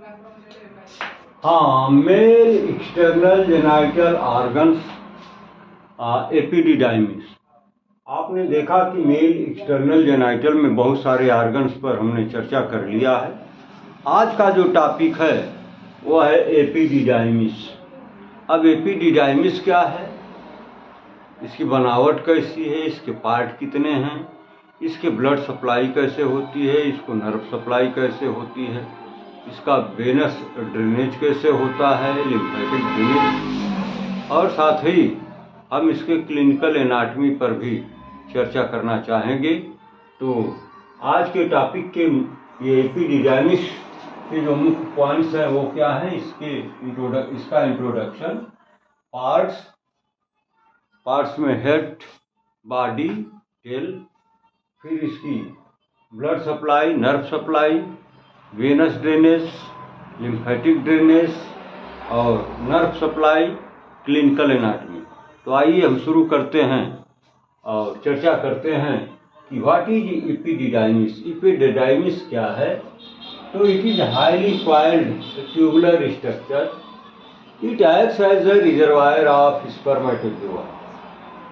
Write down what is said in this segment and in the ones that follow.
हाँ, male external genital organs epididymis. आपने देखा कि मेल एक्सटर्नल जेनाइटल में बहुत सारे ऑर्गन्स पर हमने चर्चा कर लिया है। आज का जो टॉपिक है वो है एपिडिडाइमिस। अब एपिडिडाइमिस क्या है, इसकी बनावट कैसी है, इसके पार्ट कितने हैं, इसके ब्लड सप्लाई कैसे होती है, इसको नर्व सप्लाई कैसे होती है, इसका वेनस ड्रेनेज कैसे होता है, लिम्फेटिक ड्रेनेज, और साथ ही हम इसके क्लिनिकल एनाटमी पर भी चर्चा करना चाहेंगे। तो आज के टॉपिक के ये एपिडिडाइमिस के जो मुख्य पॉइंट्स हैं वो क्या हैं, इसका इंट्रोडक्शन, पार्ट्स में हेड, बॉडी, टेल, फिर इसकी blood supply, nerve supply, venous drainage, lymphatic drainage और नर्व सप्लाई, क्लिनिकल एनाटमी। तो आइए हम शुरू करते हैं और चर्चा करते हैं कि व्हाट इज एपिडिडाइमिस। एपिडिडाइमिस क्या है? तो it is highly coiled tubular structure. It acts as a reservoir of spermatozoa.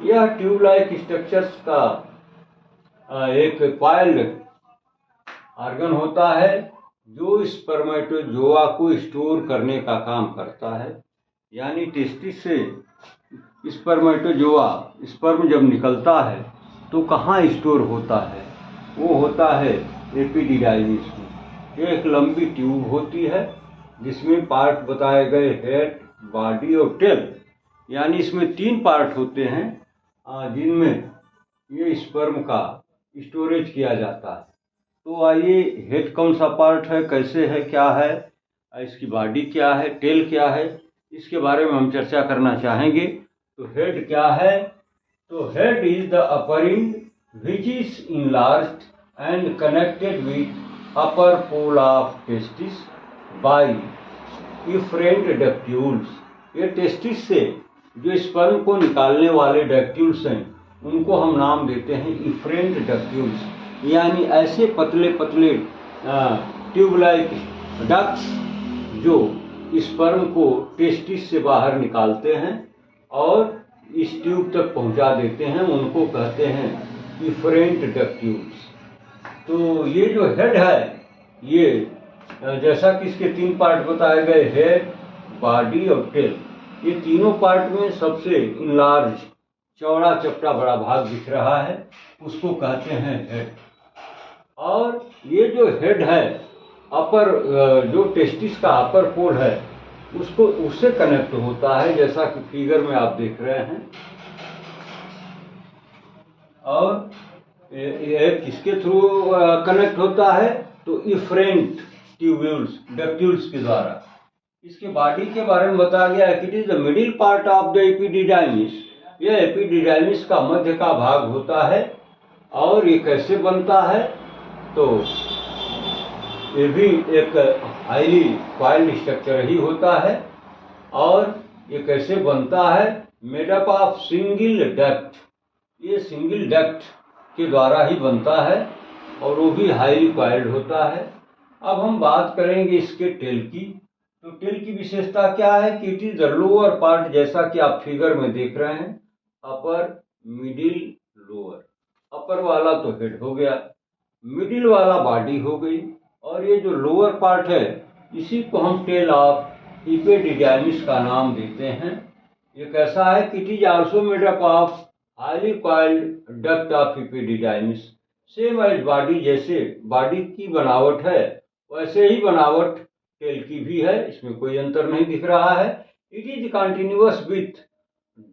यह ट्यूब लाइक स्ट्रक्चर्स का एक कॉइल्ड ऑर्गन होता है जो स्पर्मेटोजोआ को स्टोर करने का काम करता है। यानी टेस्टिस से स्पर्मेटोजोआ, स्पर्म जब निकलता है तो कहाँ स्टोर होता है? वो होता है एपिडिडाइमिस में। एक लंबी ट्यूब होती है जिसमें पार्ट बताए गए हेड, बॉडी और टेल। यानी इसमें 3 पार्ट होते हैं जिनमें ये स्पर्म का स्टोरेज किया जाता है। तो आइए, हेड कौन सा पार्ट है, कैसे है, क्या है, इसकी बॉडी क्या है, टेल क्या है, इसके बारे में हम चर्चा करना चाहेंगे। तो हेड क्या है? तो head is the upper end which is enlarged and connected with upper pole of testis by efferent ductules. ये टेस्टिस से जो स्पर्म को निकालने वाले डक्ट्यूल्स हैं उनको हम नाम देते हैं इफरेंट डक्ट्यूल्स। यानी ऐसे पतले पतले ट्यूब लाइक डक्ट्स जो स्पर्म को टेस्टिस से बाहर निकालते हैं और इस ट्यूब तक पहुंचा देते हैं, उनको कहते हैं इफरेंट डक्ट्यूल्स। तो ये जो हेड है, ये जैसा कि इसके 3 पार्ट बताए गए, हेड, बॉडी और टेल, ये तीनों पार्ट में सबसे इनलार्ज, चौड़ा चपटा बड़ा भाग दिख रहा है, उसको कहते हैं हेड। और ये जो हेड है, अपर जो टेस्टिस का अपर पोल है उससे कनेक्ट होता है, जैसा कि फिगर में आप देख रहे हैं। और ये किसके थ्रू कनेक्ट होता है? तो इफरेंट ट्यूब्यूल्स, डक्ट्यूल्स के द्वारा। इसके बॉडी के बारे में बताया गया है कि it is the middle part of the epididymis. यह एपिडिडाइमिस का मध्य का भाग होता है। और ये कैसे बनता है? तो ये भी एक हाईली कॉइल्ड स्ट्रक्चर ही होता है। और ये कैसे बनता है? Made up of single duct. ये सिंगल डक्ट के द्वारा ही बनता है और वो भी हाईली कॉइल्ड होता है। अब हम बात करेंगे इसके टेल की। तो टेल की विशेषता क्या है कि it is the lower part, जैसा कि आप फिगर में देख रहे हैं, अपर, मिडिल, लोअर। अपर वाला तो हेड हो गया, मिडिल वाला बॉडी हो गई, और ये जो लोअर पार्ट है इसी को हम टेल ऑफ एपिडिडाइमिस का नाम देते हैं। ये कैसा है कि it is also made up of highly coiled duct of epididymis. Same as body, जैसे बॉडी की बनावट है वैसे ही बनावट टेल की भी है, इसमें कोई अंतर नहीं दिख रहा है। It is continuous with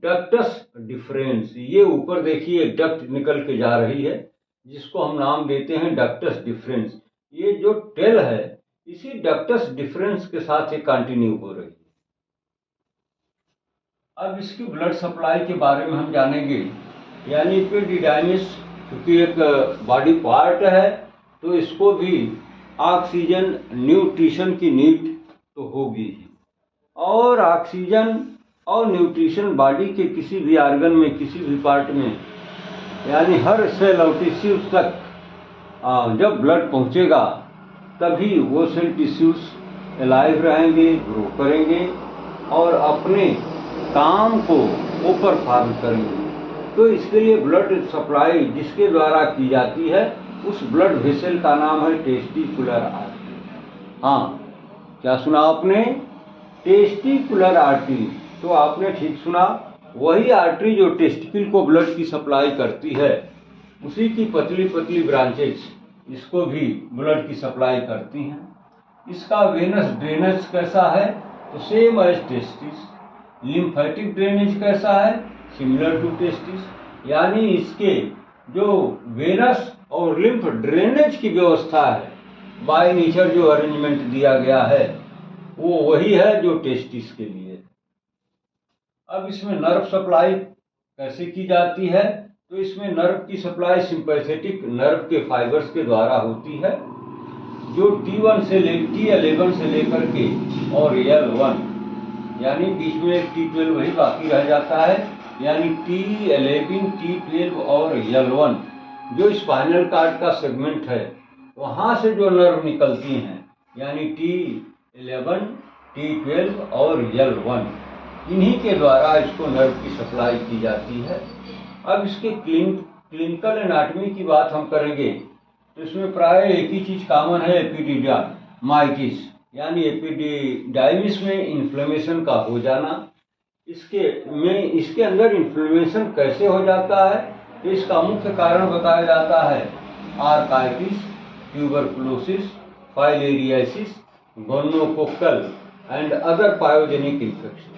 ductus difference. ये ऊपर देखिए एक डक्ट निकल के जा रही है जिसको हम नाम देते हैं डक्टस डिफरेंस। ये जो टेल है इसी डक्टस डिफरेंस के साथ ये कंटिन्यू हो रही है। अब इसकी ब्लड सप्लाई के बारे में हम जानेंगे। यानी एपिडिडाइमिस क्योंकि एक बॉडी पार्ट है तो इसको भी ऑक्सीजन न्यूट्रिशन की नीड तो होगी ही। और ऑक्सीजन और न्यूट्रिशन बॉडी के किसी भी ऑर्गन में, किसी भी पार्ट में, यानी हर सेल और टिश्यूज तक जब ब्लड पहुंचेगा तभी वो सेल टिश्यूज अलाइव रहेंगे, ग्रो करेंगे और अपने काम को वो परफॉर्म करेंगे। तो इसके लिए ब्लड सप्लाई जिसके द्वारा की जाती है उस ब्लड वेसल का नाम है टेस्टिकुलर आर्टरी। हाँ, क्या सुना आपने? Testicular artery. तो आपने ठीक सुना, वही आर्टरी जो टेस्टिकल को ब्लड की सप्लाई करती है, उसी की पतली पतली ब्रांचेज इसको भी ब्लड की सप्लाई करती हैं। इसका वेनस ड्रेनेज कैसा है? तो same as testis. Lymphatic drainage कैसा है? Similar to testis. यानी इसके जो वेनस और लिम्फ ड्रेनेज की व्यवस्था है, बाय नेचर जो अरेंजमेंट दिया गया है, वो वही है जो टेस्टिस के लिए। अब इसमें नर्व सप्लाई कैसे की जाती है? तो इसमें नर्व की सप्लाई सिंपैथेटिक नर्व के फाइबर्स के द्वारा होती है, जो T11 से लेकर के और L1, यानी बीच में एक T12 वही बाकी रह जाता है, यानी T11, T12 और L1 जो स्पाइनल कार्ड का सेगमेंट है, वहाँ से जो नर्व निकलती हैं, यानी T11, T12 और L1, इन्हीं के द्वारा इसको नर्व की सप्लाई की जाती है। अब इसके क्लिनिकल एनाटॉमी की बात हम करेंगे तो इसमें प्राय एक ही चीज कॉमन है, एपिडिडाइमिस, यानी एपिडिडाइमिस में इन्फ्लेमेशन का हो जाना। इसके अंदर इन्फ्लेमेशन कैसे हो जाता है? तो इसका मुख्य कारण बताया जाता है orchitis, tuberculosis, filariasis, gonococcal and other pyogenic infection.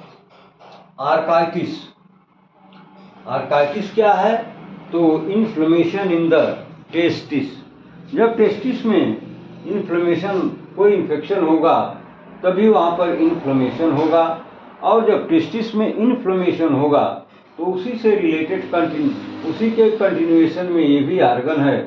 Orchitis क्या है? तो इन्फ्लेमेशन इन द टेस्टिस। जब टेस्टिस में इन्फ्लेमेशन, कोई इन्फेक्शन होगा तभी वहाँ पर इन्फ्लेमेशन होगा, और जब टेस्टिस में इन्फ्लेमेशन होगा तो उसी से रिलेटेड उसी के कंटिन्यूएशन में ये भी आर्गन है,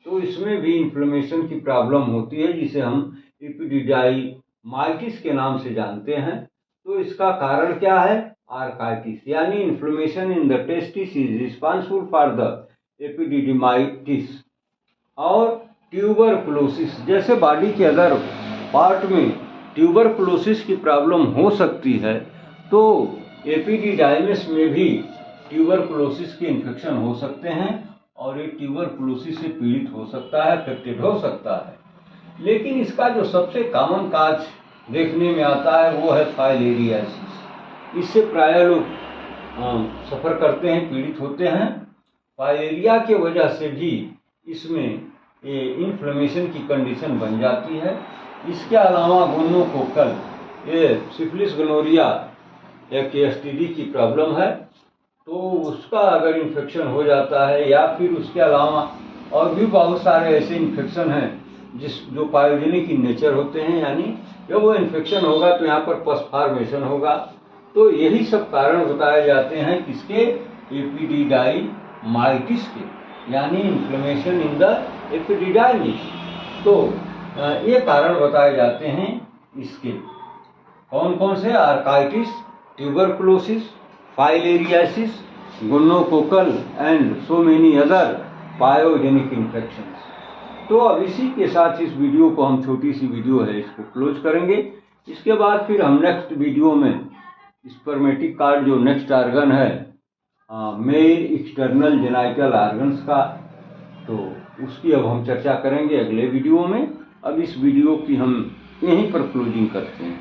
तो इसमें भी इन्फ्लेमेशन की प्रॉब्लम होती है, जिसे हम एपिडिडाइमाइटिस के नाम से जानते हैं। तो इसका कारण क्या है? आर्काइटिस, यानी inflammation in the testis is responsible for the epididymitis. और ट्यूबरकुलोसिस, जैसे बॉडी के अदर पार्ट में ट्यूबरकुलोसिस की प्रॉब्लम हो सकती है, तो एपिडिडाइमिस में भी ट्यूबरकुलोसिस के इन्फेक्शन हो सकते हैं और ये ट्यूबरकुलोसिस से पीड़ित हो सकता है, अफेक्टेड हो सकता है। लेकिन इसका जो सबसे कॉमन काज देखने में आता है वो है फाइलेरियासिस। इससे प्राय लोग सफ़र करते हैं, पीड़ित होते हैं। फाइलेरिया के वजह से भी इसमें ये इन्फ्लेमेशन की कंडीशन बन जाती है। इसके अलावा गोनोकोकल, ये सिफिलिस गोनोरिया एक एसटीडी की प्रॉब्लम है, तो उसका अगर इन्फेक्शन हो जाता है, या फिर उसके अलावा और भी बहुत सारे ऐसे इन्फेक्शन हैं जो पायोजेनिक इन नेचर होते हैं, यानी जब वो इन्फेक्शन होगा तो यहाँ पर पस फॉर्मेशन होगा। तो यही सब कारण बताए जाते हैं किसके? एपिडिडाइमाइटिस के, यानी इन्फ्लेमेशन इन द एपिडिडाइमिस। तो ये कारण बताए जाते हैं इसके। कौन कौन से? Orchitis, tuberculosis, filariasis, gonococcal and so many other pyogenic infections. तो अब इसी के साथ इस वीडियो को, हम छोटी सी वीडियो है इसको क्लोज करेंगे। इसके बाद फिर हम नेक्स्ट वीडियो में स्पर्मेटिक कार्ड जो नेक्स्ट आर्गन है, मेल एक्सटर्नल जेनाइटल आर्गन्स का, तो उसकी अब हम चर्चा करेंगे अगले वीडियो में। अब इस वीडियो की हम यहीं पर क्लोजिंग करते हैं।